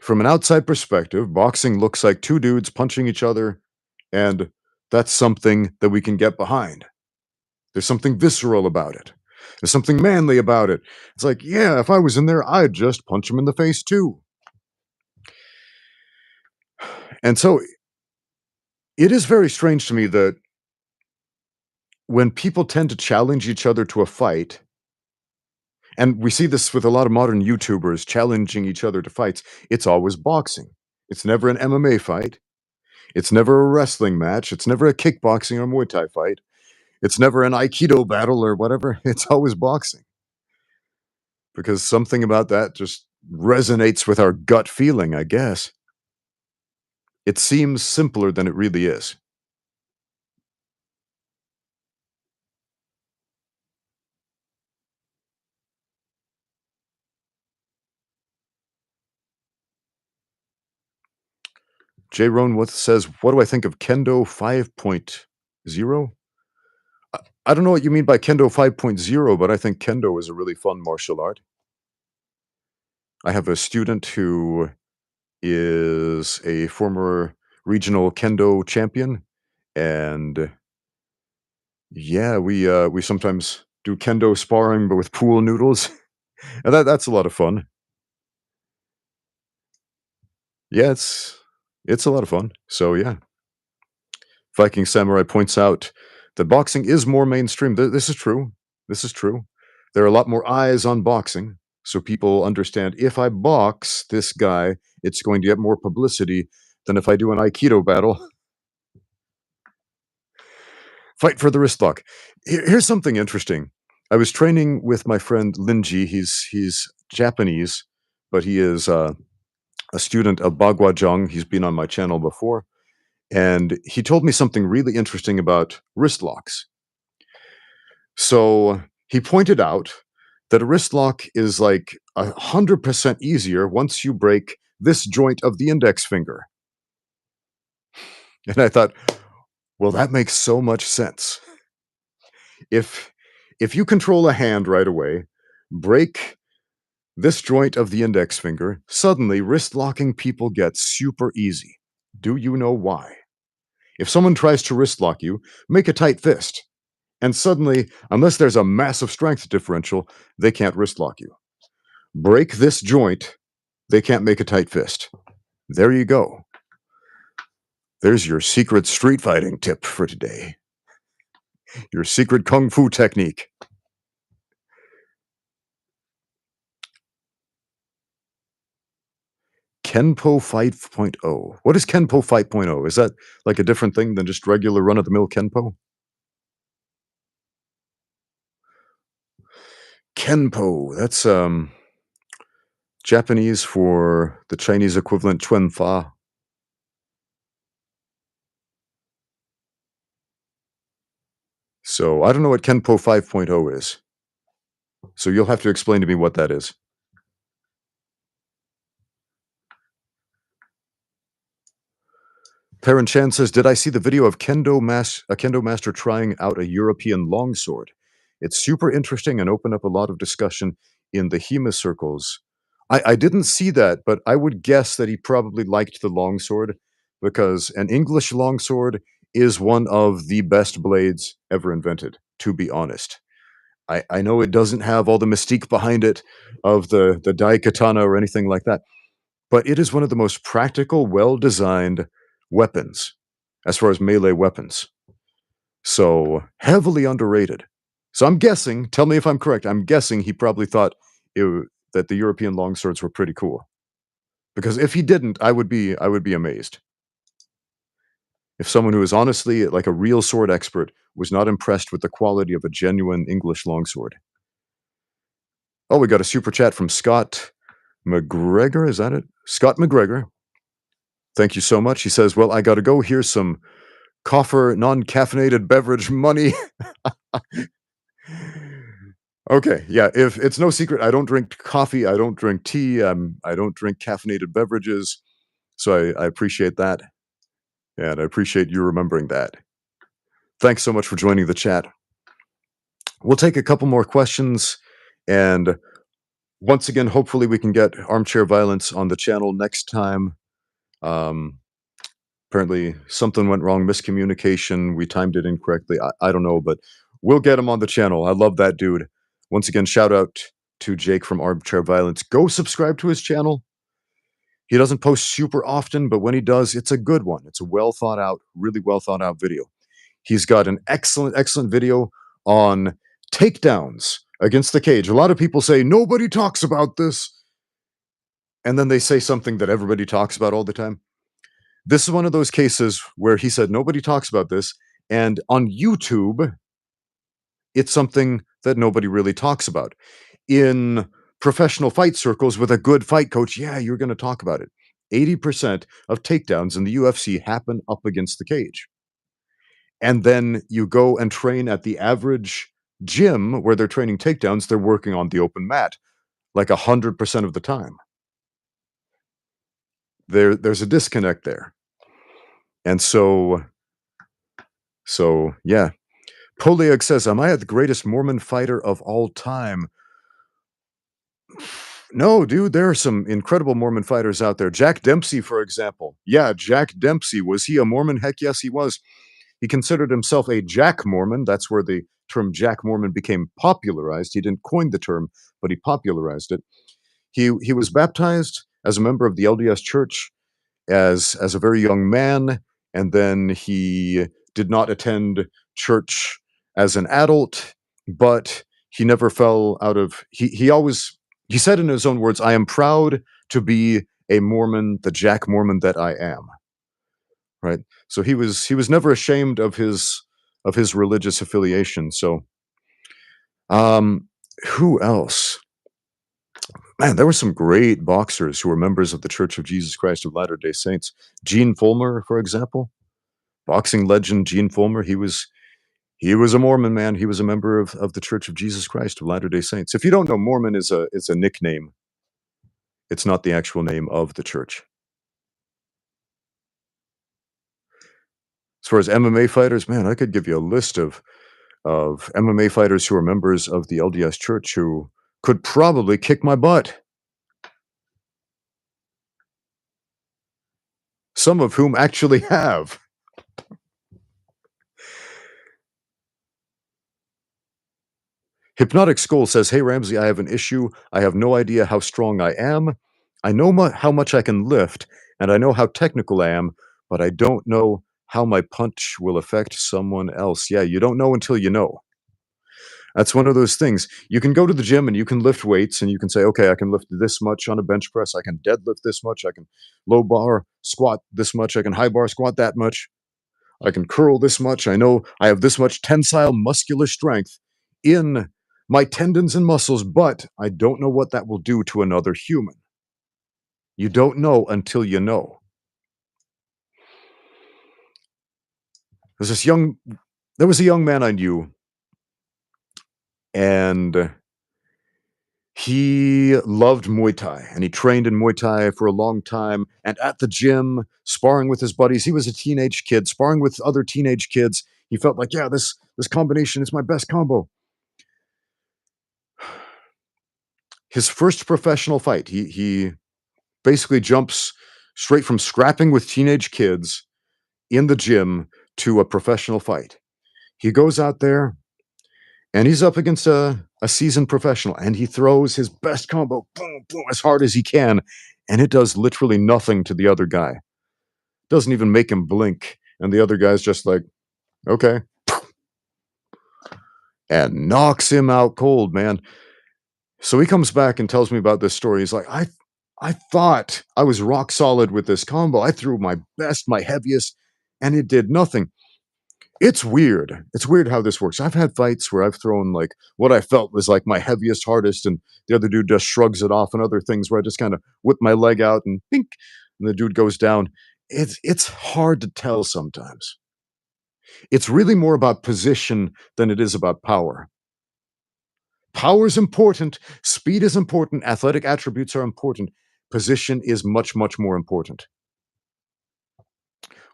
from an outside perspective, boxing looks like two dudes punching each other, and that's something that we can get behind. There's something visceral about it. There's something manly about it. It's like, yeah, if I was in there, I'd just punch him in the face too. And so it is very strange to me that when people tend to challenge each other to a fight, and we see this with a lot of modern YouTubers challenging each other to fights, it's always boxing. It's never an MMA fight. It's never a wrestling match. It's never a kickboxing or Muay Thai fight. It's never an Aikido battle or whatever. It's always boxing because something about that just resonates with our gut feeling, I guess. It seems simpler than it really is. J. Roan what says, "What do I think of Kendo 5.0?" I don't know what you mean by Kendo 5.0, but I think Kendo is a really fun martial art. I have a student who is a former regional Kendo champion, and yeah, we sometimes do Kendo sparring, but with pool noodles, and that's a lot of fun. Yeah, it's a lot of fun. So yeah, Viking Samurai points out that boxing is more mainstream. This is true. This is true. There are a lot more eyes on boxing, so people understand if I box this guy, it's going to get more publicity than if I do an Aikido battle. Fight for the wrist lock. Here's something interesting. I was training with my friend Linji. He's Japanese, but he is a student of Bagua. He's been on my channel before, and he told me something really interesting about wrist locks. So he pointed out that a wrist lock is like 100% easier once you break this joint of the index finger. And I thought, well, that makes so much sense. If if you control a hand right away, break this joint of the index finger, suddenly wrist locking people get super easy. Do you know why? If someone tries to wrist lock you, make a tight fist. And suddenly, unless there's a massive strength differential, they can't wrist lock you. Break this joint, they can't make a tight fist. There you go. There's your secret street fighting tip for today. Your secret kung fu technique. Kenpo 5.0. What is Kenpo 5.0? Is that like a different thing than just regular run of the mill Kenpo? Kenpo, that's Japanese for the Chinese equivalent Chuen Fa. So I don't know what Kenpo 5.0 is. So you'll have to explain to me what that is. Perrin Chan says, "Did I see the video of a Kendo master trying out a European longsword? It's super interesting and opened up a lot of discussion in the HEMA circles." I didn't see that, but I would guess that he probably liked the longsword because an English longsword is one of the best blades ever invented, to be honest. I know it doesn't have all the mystique behind it of the Dai Katana or anything like that, but it is one of the most practical, well-designed weapons as far as melee weapons. So heavily underrated. So I'm guessing, tell me if I'm correct, I'm guessing he probably thought that the European longswords were pretty cool. Because if he didn't, I would be amazed. If someone who is honestly like a real sword expert was not impressed with the quality of a genuine English longsword. Oh, we got a super chat from Scott McGregor. Is that it? Scott McGregor. Thank you so much. He says, "Well, I got to go. Here's some coffer non-caffeinated beverage money." Okay, yeah. If it's no secret, I don't drink coffee. I don't drink tea. I don't drink caffeinated beverages. So I appreciate that, and I appreciate you remembering that. Thanks so much for joining the chat. We'll take a couple more questions, and once again, hopefully, we can get Armchair Violence on the channel next time. Um, Apparently, something went wrong, miscommunication. We timed it incorrectly. I don't know, but we'll get him on the channel. I love that dude. Once again, shout out to Jake from Armchair Violence. Go subscribe to his channel. He doesn't post super often, but when he does, it's a good one. It's a well thought out, really well thought out video. He's got an excellent, excellent video on takedowns against the cage. A lot of people say, nobody talks about this. And then they say something that everybody talks about all the time. This is one of those cases where he said, nobody talks about this. And on YouTube, it's something that nobody really talks about. In professional fight circles with a good fight coach, yeah, you're going to talk about it. 80% of takedowns in the UFC happen up against the cage. And then you go and train at the average gym where they're training takedowns, they're working on the open mat like 100% of the time. There's a disconnect there. And so yeah. Poliak says, "Am I the greatest Mormon fighter of all time?" No, dude, there are some incredible Mormon fighters out there. Jack Dempsey, for example. Yeah, Jack Dempsey. Was he a Mormon? Heck yes, he was. He considered himself a Jack Mormon. That's where the term Jack Mormon became popularized. He didn't coin the term, but he popularized it. He was baptized as a member of the LDS Church as a very young man, and then he did not attend church as an adult, but he never fell out of he always he said in his own words, "I am proud to be a Mormon, the Jack Mormon that I am." Right? So he was never ashamed of his religious affiliation. So um who else? Man, there were some great boxers who were members of the Church of Jesus Christ of Latter-day Saints. Gene Fulmer, for example, boxing legend Gene Fulmer, he was a Mormon, man. He was a member of the Church of Jesus Christ of Latter-day Saints. If you don't know, Mormon is a nickname. It's not the actual name of the church. As far as MMA fighters, man, I could give you a list of MMA fighters who are members of the LDS Church who could probably kick my butt. Some of whom actually have. Hypnotic Skull says, "Hey Ramsey, I have an issue. I have no idea how strong I am. I know how much I can lift, and I know how technical I am, but I don't know how my punch will affect someone else." Yeah, you don't know until you know. That's one of those things. You can go to the gym and you can lift weights and you can say, okay, I can lift this much on a bench press. I can deadlift this much. I can low bar squat this much. I can high bar squat that much. I can curl this much. I know I have this much tensile muscular strength in my tendons and muscles, but I don't know what that will do to another human. You don't know until you know. There's this young, there was a young man I knew, and he loved Muay Thai and he trained in Muay Thai for a long time. And at the gym, sparring with his buddies, he was a teenage kid, sparring with other teenage kids. He felt like, yeah, this combination is my best combo. His first professional fight, he basically jumps straight from scrapping with teenage kids in the gym to a professional fight. He goes out there and he's up against a seasoned professional and he throws his best combo, boom, boom, as hard as he can. And it does literally nothing to the other guy. Doesn't even make him blink. And the other guy's just like, okay. And knocks him out cold, man. So he comes back and tells me about this story. He's like, I thought I was rock solid with this combo. I threw my best, my heaviest, and it did nothing. It's weird. It's weird how this works. I've had fights where I've thrown like what I felt was like my heaviest, hardest, and the other dude just shrugs it off, and other things where I just kind of whip my leg out and pink, and the dude goes down. It's hard to tell sometimes. It's really more about position than it is about power. Power is important, speed is important, athletic attributes are important. Position is much, much more important.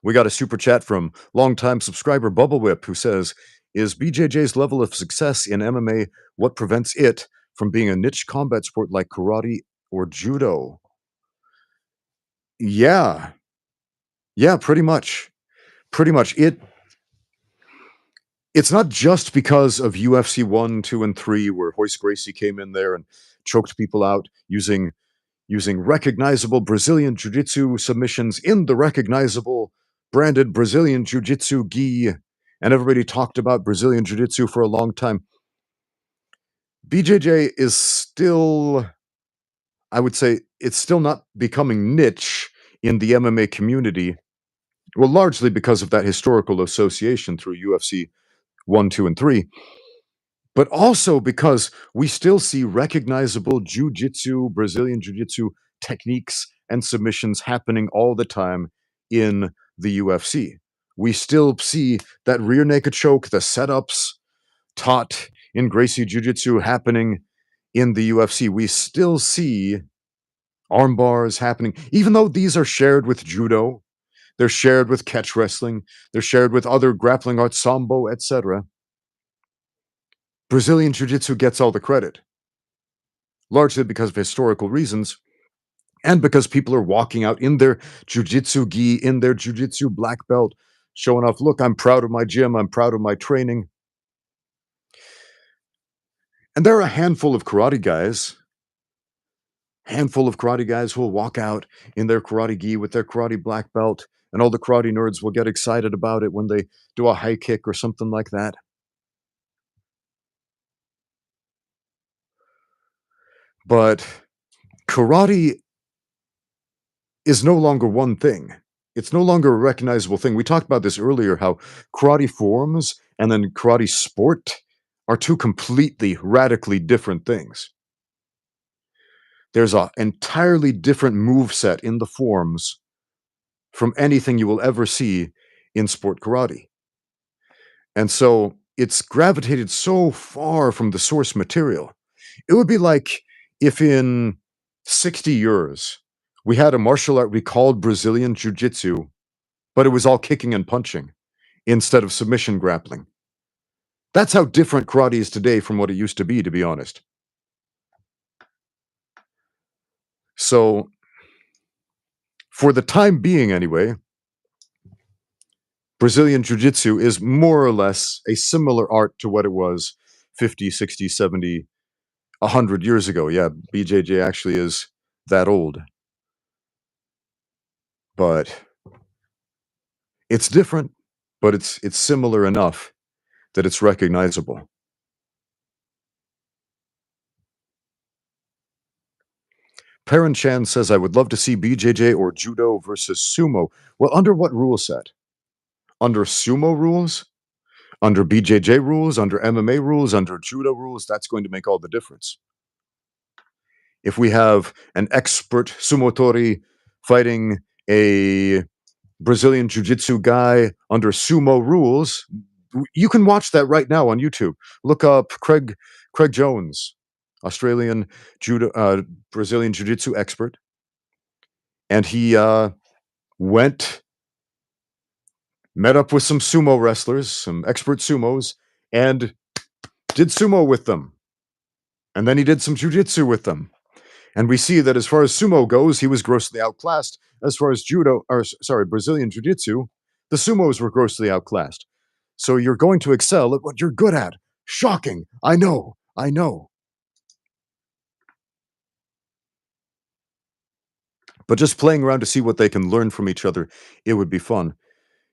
We got a super chat from longtime subscriber Bubble Whip who says, "Is BJJ's level of success in MMA what prevents it from being a niche combat sport like karate or judo?" Yeah. Yeah, pretty much. Pretty much. It's not just because of UFC 1, 2, and 3 where Hoist Gracie came in there and choked people out using recognizable Brazilian Jiu-Jitsu submissions in the recognizable branded Brazilian Jiu-Jitsu gi, and everybody talked about Brazilian Jiu-Jitsu for a long time. BJJ is still, I would say, it's still not becoming niche in the MMA community, well, largely because of that historical association through UFC 1, 2, and 3, but also because we still see recognizable Jiu-Jitsu, Brazilian Jiu-Jitsu techniques and submissions happening all the time in the UFC. We still see that rear naked choke, the setups taught in Gracie Jiu-Jitsu happening in the UFC. We still see arm bars happening, even though these are shared with Judo. They're shared with catch wrestling. They're shared with other grappling arts, sambo, etc. Brazilian Jiu-Jitsu gets all the credit, largely because of historical reasons and because people are walking out in their Jiu-Jitsu gi, in their Jiu-Jitsu black belt, showing off, look, I'm proud of my gym, I'm proud of my training. And there are a handful of karate guys who will walk out in their karate gi with their karate black belt, and all the karate nerds will get excited about it when they do a high kick or something like that. But karate is no longer one thing. It's no longer a recognizable thing. We talked about this earlier, how karate forms and then karate sport are two completely, radically different things. There's an entirely different move set in the forms from anything you will ever see in sport karate. And so it's gravitated so far from the source material. It would be like if in 60 years we had a martial art we called Brazilian Jiu Jitsu, but it was all kicking and punching instead of submission grappling. That's how different karate is today from what it used to be honest. So, for the time being anyway, Brazilian Jiu Jitsu is more or less a similar art to what it was 50, 60, 70, 100 years ago. Yeah, BJJ actually is that old. But it's different, but it's similar enough that it's recognizable. Perrin Chan says, I would love to see BJJ or Judo versus Sumo. Well, under what rule set? Under Sumo rules? Under BJJ rules? Under MMA rules? Under Judo rules? That's going to make all the difference. If we have an expert sumotori fighting a Brazilian Jiu-Jitsu guy under sumo rules, you can watch that right now on YouTube. Look up Craig Jones, Australian Brazilian Jiu-Jitsu expert, and he went, met up with some sumo wrestlers, some expert sumos, and did sumo with them. And then he did some jiu-jitsu with them. And we see that as far as sumo goes, he was grossly outclassed. As far as Brazilian jiu-jitsu, the sumos were grossly outclassed. So you're going to excel at what you're good at. Shocking. I know. But just playing around to see what they can learn from each other, it would be fun.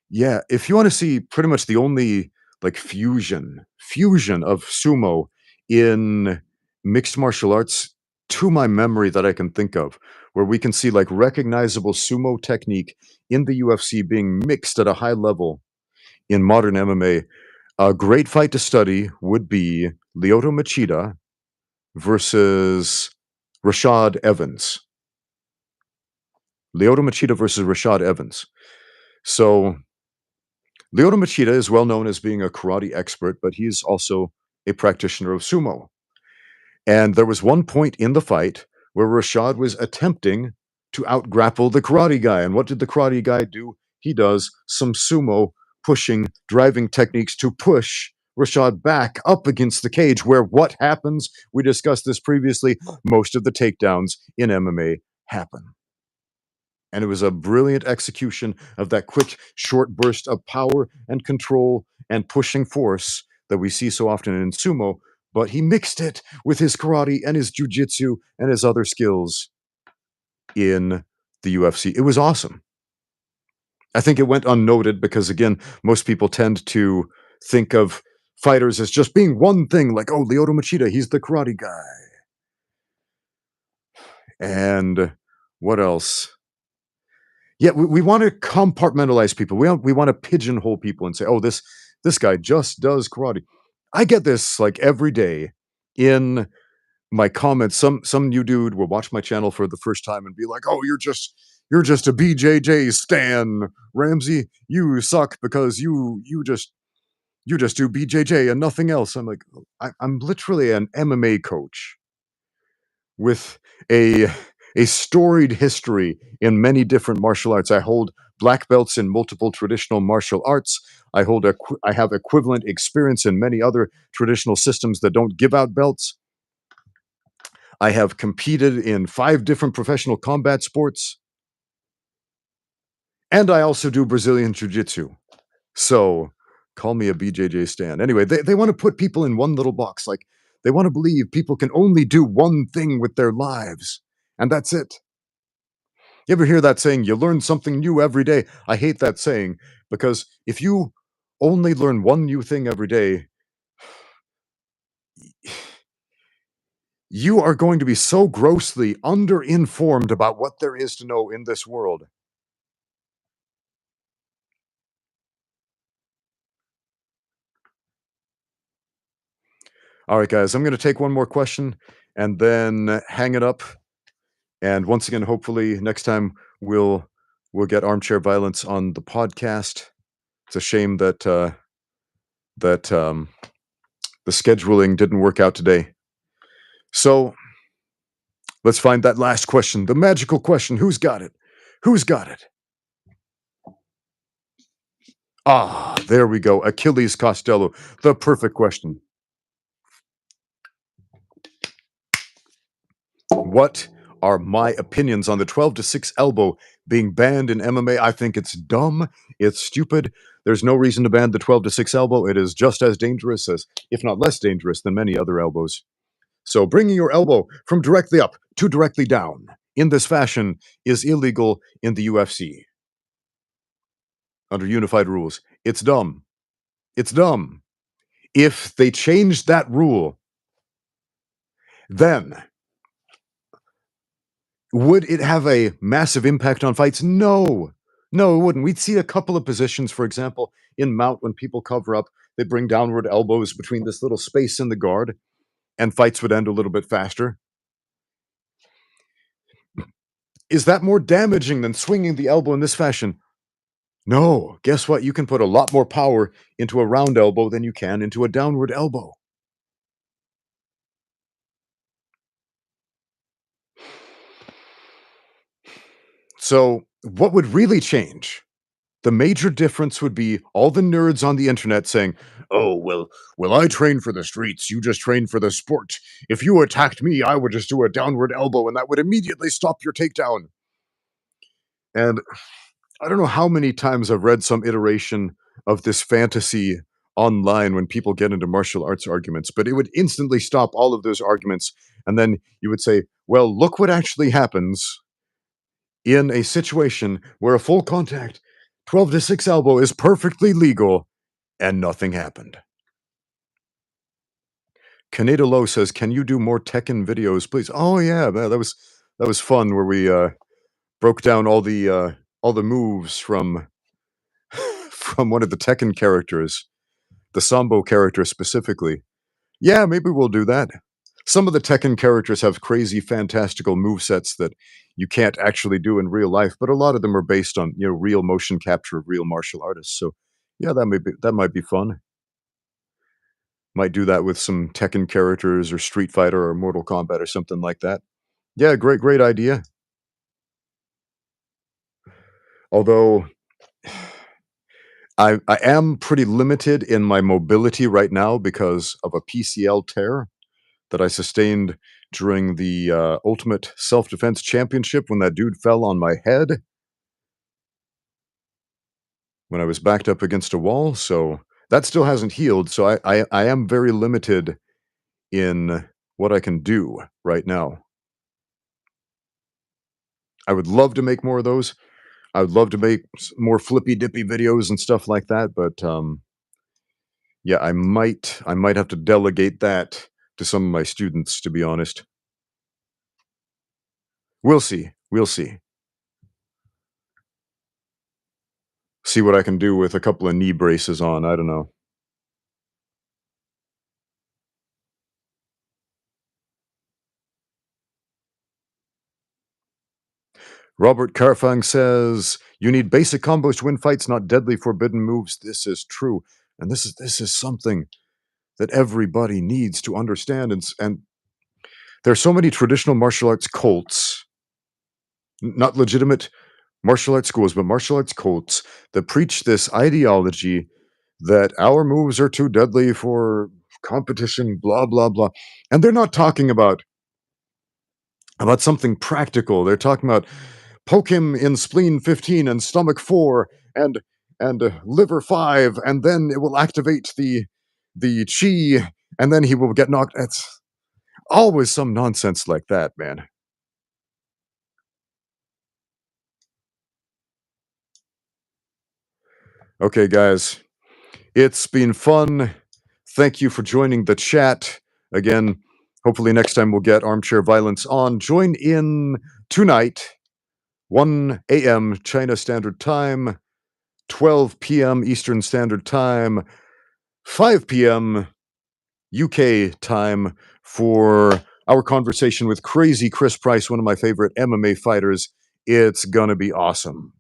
Yeah, if you want to see pretty much the only like fusion of sumo in mixed martial arts to my memory that I can think of, where we can see like recognizable sumo technique in the UFC being mixed at a high level in modern MMA, a great fight to study would be Lyoto Machida versus Rashad Evans. Lyoto Machida versus Rashad Evans. So Lyoto Machida is well known as being a karate expert, but he's also a practitioner of sumo. And there was one point in the fight where Rashad was attempting to outgrapple the karate guy. And what did the karate guy do? He does some sumo pushing, driving techniques to push Rashad back up against the cage, where what happens? We discussed this previously. Most of the takedowns in MMA happen. And it was a brilliant execution of that quick, short burst of power and control and pushing force that we see so often in sumo. But he mixed it with his karate and his jujitsu and his other skills in the UFC. It was awesome. I think it went unnoted because, again, most people tend to think of fighters as just being one thing, like, oh, Lyoto Machida, he's the karate guy. And what else? Yeah, we want to compartmentalize people. We want to pigeonhole people and say, "Oh, this guy just does karate." I get this like every day in my comments. Some new dude will watch my channel for the first time and be like, "Oh, you're just a BJJ stan, Ramsey. You suck because you just do BJJ and nothing else." I'm like, I'm literally an MMA coach with a a storied history in many different martial arts. I hold black belts in multiple traditional martial arts. I have equivalent experience in many other traditional systems that don't give out belts. I have competed in 5 different professional combat sports, and I also do Brazilian jiu-jitsu. So, call me a BJJ stan. Anyway, they wanna put people in one little box, like, they wanna believe people can only do one thing with their lives, and that's it. You ever hear that saying, "You learn something new every day"? I hate that saying, because if you only learn one new thing every day, you are going to be so grossly underinformed about what there is to know in this world. Alright, guys, I'm gonna take one more question and then hang it up, and once again, hopefully, next time, we'll get Armchair Violence on the podcast. It's a shame that the scheduling didn't work out today. So, let's find that last question, the magical question. Who's got it? Who's got it? Ah, there we go. Achilles Costello, the perfect question. What are my opinions on the 12 to 6 elbow being banned in MMA? I think it's dumb. It's stupid. There's no reason to ban the 12 to 6 elbow. It is just as dangerous as, if not less dangerous than many other elbows. So bringing your elbow from directly up to directly down in this fashion is illegal in the UFC under unified rules. It's dumb. It's dumb. If they changed that rule, then would it have a massive impact on fights? No. No, it wouldn't. We'd see a couple of positions, for example, in mount when people cover up, they bring downward elbows between this little space in the guard, and fights would end a little bit faster. Is that more damaging than swinging the elbow in this fashion? No. Guess what? You can put a lot more power into a round elbow than you can into a downward elbow. So, what would really change? The major difference would be all the nerds on the internet saying, "Oh, well, I train for the streets, you just train for the sport. If you attacked me, I would just do a downward elbow and that would immediately stop your takedown." And I don't know how many times I've read some iteration of this fantasy online when people get into martial arts arguments, but it would instantly stop all of those arguments. And then you would say, "Well, look what actually happens in a situation where a full contact 12 to 6 elbow is perfectly legal and nothing happened." Kaneda Low says, "Can you do more Tekken videos, please?" Oh yeah, that was fun where we broke down all the moves from from one of the Tekken characters, the Sambo character specifically. Yeah, maybe we'll do that. Some of the Tekken characters have crazy, fantastical movesets that you can't actually do in real life, but a lot of them are based on, real motion capture of real martial artists. So, yeah, that might be fun. Might do that with some Tekken characters or Street Fighter or Mortal Kombat or something like that. Yeah, great idea. Although I am pretty limited in my mobility right now because of a PCL tear that I sustained during the Ultimate Self-Defense Championship when that dude fell on my head when I was backed up against a wall. So that still hasn't healed. So I am very limited in what I can do right now. I would love to make more of those. I would love to make more flippy dippy videos and stuff like that, but yeah, I might have to delegate that to some of my students, to be honest. We'll see. We'll see. See what I can do with a couple of knee braces on. I don't know. Robert Carfang says, "You need basic combos to win fights, not deadly forbidden moves." This is true. And this is something that everybody needs to understand. And there's so many traditional martial arts cults not legitimate martial arts schools, but martial arts cults that preach this ideology that our moves are too deadly for competition, blah, blah, blah. And they're not talking about something practical. They're talking about poke him in spleen 15 and stomach 4 and liver 5, and then it will activate the chi, and then he will get knocked. It's always some nonsense like that, man. Okay, guys, it's been fun. Thank you for joining the chat. Again, hopefully next time we'll get Armchair Violence on. Join in tonight, 1 a.m. China Standard Time, 12 p.m. Eastern Standard Time, 5 p.m. UK time for our conversation with Crazy Chris Price, one of my favorite MMA fighters. It's gonna be awesome.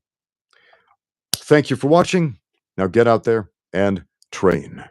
Thank you for watching. Now get out there and train.